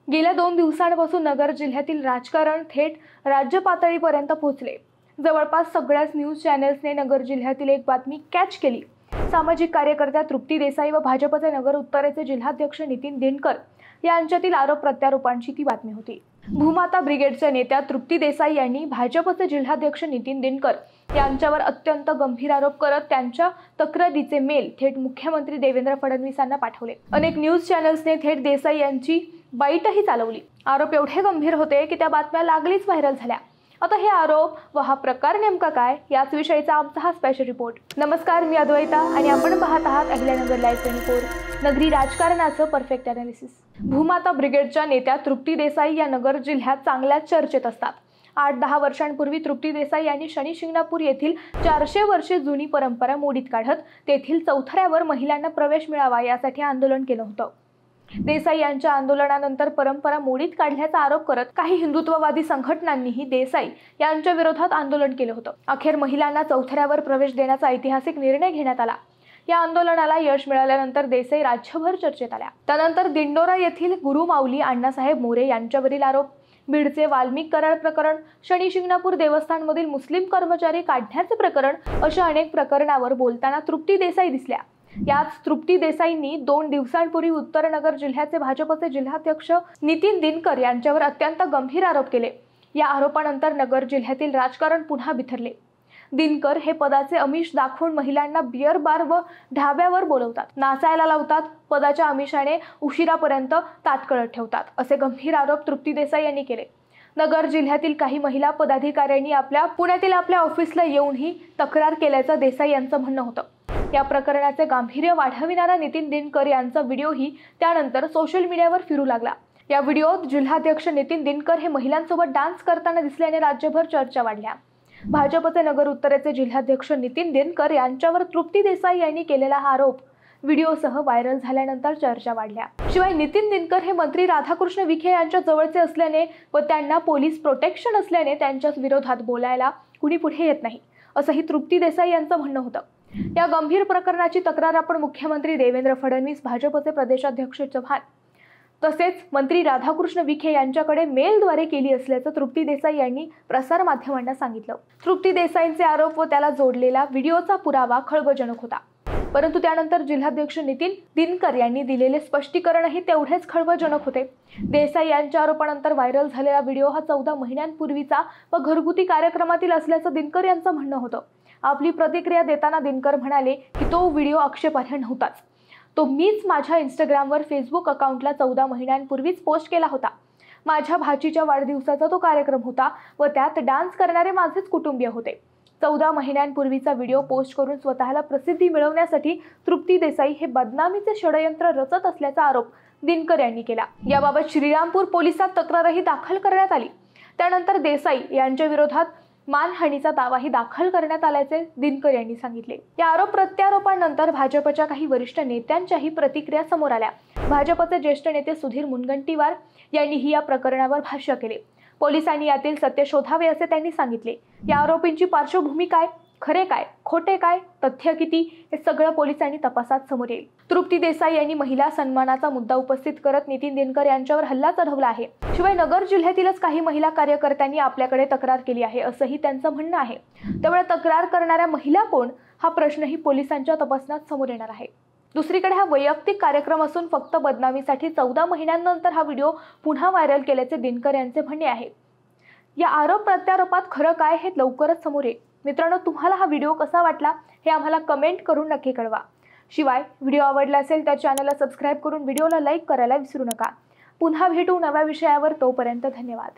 गेल्या 2 दिवसांपासून नगर जिल्ह्यातील राजकारण थेट राज्य पातळीपर्यंत पोहोचले। जवळपास सगळ्याच न्यूज चॅनल्सने नगर जिल्ह्यातील एक बातमी कॅच केली। सामाजिक कार्यकर्त्या तृप्ती देसाई व भाजपचे नगर उत्तरेचे जिल्हाध्यक्ष नितीन दिनकर यांच्यातील आरोप प्रत्यारोपांची ती बातमी होती। भूमाता ब्रिगेडच्या नेत्या तृप्ती देसाई यांनी भाजपचे जिल्हाध्यक्ष नितीन दिनकर यांच्यावर अत्यंत गंभीर आरोप करत त्यांच्या तक्रारीचे मेल थेट मुख्यमंत्री देवेंद्र फडणवीसांना पाठवले। अनेक न्यूज चॅनल्सने थेट देसाई यांची बाईटही चालवली। आरोप एवढे गंभीर होते की त्या बातम्या लागलीच व्हायरल झाल्या। आता हे आरोप व हा प्रकार नेमका काय याच विषयीचा आमचा हा स्पेशल रिपोर्ट। नमस्कार, मी अद्वैता आणि आपण पाहत आहात अहिल्यानगर लाईव्ह 24 नगरी राजकारणाचं परफेक्ट अनालिसिस। भूमाता ब्रिगेडच्या नेत्या तृप्ती देसाई या नगर जिल्ह्यात चांगल्याच चर्चेत असतात। 8-10 वर्षांपूर्वी तृप्ती देसाई यांनी शनी शिंगणापूर येथील 400 वर्षे जुनी परंपरा मोडीत काढत तेथील चौथऱ्यावर महिलांना प्रवेश मिळावा यासाठी आंदोलन केलं होतं। देसाई यांच्या आंदोलनानंतर परंपरा मोडीत काढल्याचा आरोप करत काही हिंदुत्ववादी संघटनांनीही देसाई यांच्या विरोधात आंदोलन केलं होतं। अखेर महिलांना चौथऱ्यावर प्रवेश देण्याचा ऐतिहासिक निर्णय घेण्यात आला। या आंदोलनाला यश मिळाल्यानंतर देसाई राज्यभर चर्चेत आल्या। त्यानंतर दिंडोरा येथील गुरुमाऊली अण्णासाहेब मोरे यांच्यावरील आरोप, बीडचे वाल्मिक कराड प्रकरण, शनी शिंगणापूर देवस्थानमधील मुस्लिम कर्मचारी काढण्याचे प्रकरण अशा अनेक प्रकरणावर बोलताना तृप्ती देसाई दिसल्या। याच तृप्ती देसाईंनी 2 दिवसांपूर्वी उत्तर नगर जिल्ह्याचे भाजपचे जिल्हाध्यक्ष नितीन दिनकर यांच्यावर अत्यंत गंभीर आरोप केले। या आरोपानंतर नगर जिल्ह्यातील राजकारण पुन्हा बिथरले। दिनकर हे पदाचे आमिष दाखवून महिलांना बियर बार व ढाब्यावर बोलवतात, नाचायला लावतात, पदाच्या आमिषाने उशिरापर्यंत ताटकळत ठेवतात, असे गंभीर आरोप तृप्ती देसाई यांनी केले। नगर जिल्ह्यातील काही महिला पदाधिकाऱ्यांनी पुण्यातील आपल्या ऑफिसला येऊनही तक्रार केल्याचं देसाई यांचं म्हणणं होतं। या प्रकरणाचे गांभीर्य वाढविणारा नितीन दिनकर यांचा व्हिडिओही त्यानंतर सोशल मीडियावर फिरू लागला। या व्हिडिओत जिल्हाध्यक्ष नितीन दिनकर हे महिलांसोबत डान्स करताना दिसल्याने राज्यभर चर्चा वाढल्या। भाजपचे नगर उत्तरेचे जिल्हाध्यक्ष नितीन दिनकर यांच्यावर तृप्ती देसाई यांनी केलेला हा आरोप व्हिडिओसह व्हायरल झाल्यानंतर चर्चा वाढल्या। शिवाय नितीन दिनकर हे मंत्री राधाकृष्ण विखे यांच्या जवळचे असल्याने व त्यांना पोलीस प्रोटेक्शन असल्याने त्यांच्या विरोधात बोलायला कुणी पुढे येत नाही, असंही तृप्ती देसाई यांचं म्हणणं होतं। या गंभीर प्रकरणाची तक्रार आपण मुख्यमंत्री देवेंद्र फडणवीस, भाजपचे प्रदेशाध्यक्ष चव्हाण तसेच मंत्री राधाकृष्ण विखे यांच्याकडे मेलद्वारे केली असल्याचं तृप्ती देसाई यांनी प्रसार माध्यमांना सांगितलं। तृप्ती देसाईंचे आरोप व त्याला जोडलेला व्हिडिओचा पुरावा खळबळजनक होता, परंतु त्यानंतर जिल्हाध्यक्ष नितीन दिनकर यांनी दिलेले स्पष्टीकरणही तेवढेच खळबळजनक होते। देसाई यांच्या आरोपानंतर व्हायरल झालेला व्हिडिओ हा 14 महिन्यांपूर्वीचा व घरगुती कार्यक्रमातील असल्याचं दिनकर यांचं म्हणणं होतं। आपली प्रतिक्रिया देताना दिनकर म्हणाले की तो व्हिडिओ आक्षेपार्ह नव्हताच, तो मीच माझ्या इंस्टाग्रामवर फेसबुक अकाउंटला 14 महिन्यांपूर्वीच पोस्ट केला होता। माझ्या भाचीच्या वाढदिवसाचा तो कार्यक्रम होता व त्यात डान्स करणारे माझेच कुटुंबीय होते। 14 महिन्यांपूर्वीचा व्हिडिओ पोस्ट करून स्वतःला प्रसिद्धी मिळवण्यासाठी तृप्ती देसाई हे बदनामीचे षडयंत्र रचत असल्याचा आरोप दिनकर यांनी केला। याबाबत श्रीरामपूर पोलिसात तक्रारही दाखल करण्यात आली। त्यानंतर देसाई यांच्या विरोधात मानहानीचा दावाही दाखल करण्यात आल्याचे दिनकर यांनी सांगितले। या आरोप प्रत्यारोपांनंतर भाजपच्या काही वरिष्ठ नेत्यांच्याही प्रतिक्रिया समोर आल्या। भाजपचे ज्येष्ठ नेते सुधीर मुनगंटीवार यांनीही या प्रकरणावर भाष्य केले। पोलिसांनी यातील सत्य शोधावे असे त्यांनी सांगितले। या आरोपींची पार्श्वभूमी काय, खरे काय, खोटे काय, तथ्य किती, हे सगळं पोलिसांनी तपासात समोर येईल। तृप्ती देसाई यांनी महिला सन्मानाचा मुद्दा उपस्थित करत नितीन दिनकर यांच्यावर हल्ला चढवला आहे। शिवाय नगर जिल्ह्यातीलच काही महिला कार्यकर्त्यांनी आपल्याकडे तक्रार केली आहे असंही त्यांचं म्हणणं आहे। त्यामुळे तक्रार करणाऱ्या महिला कोण हा प्रश्नही पोलिसांच्या तपासात समोर येणार आहे। दुसरीकडे हा वैयक्तिक कार्यक्रम असून फक्त बदनामीसाठी 14 महिन्यांनंतर हा व्हिडिओ पुन्हा व्हायरल केल्याचे दिनकर यांचे म्हणणे आहे। या आरोप प्रत्यारोपात खरं काय हे लवकरच समोर येईल। मित्रांनो, तुम्हाला हा व्हिडिओ कसा वाटला हे आम्हाला कमेंट करून नक्की कळवा। शिवाय व्हिडिओ आवडला असेल तर चॅनलला सबस्क्राईब करून व्हिडिओला लाईक करायला विसरू नका। पुन्हा भेटू नव्या विषयावर, तोपर्यंत धन्यवाद।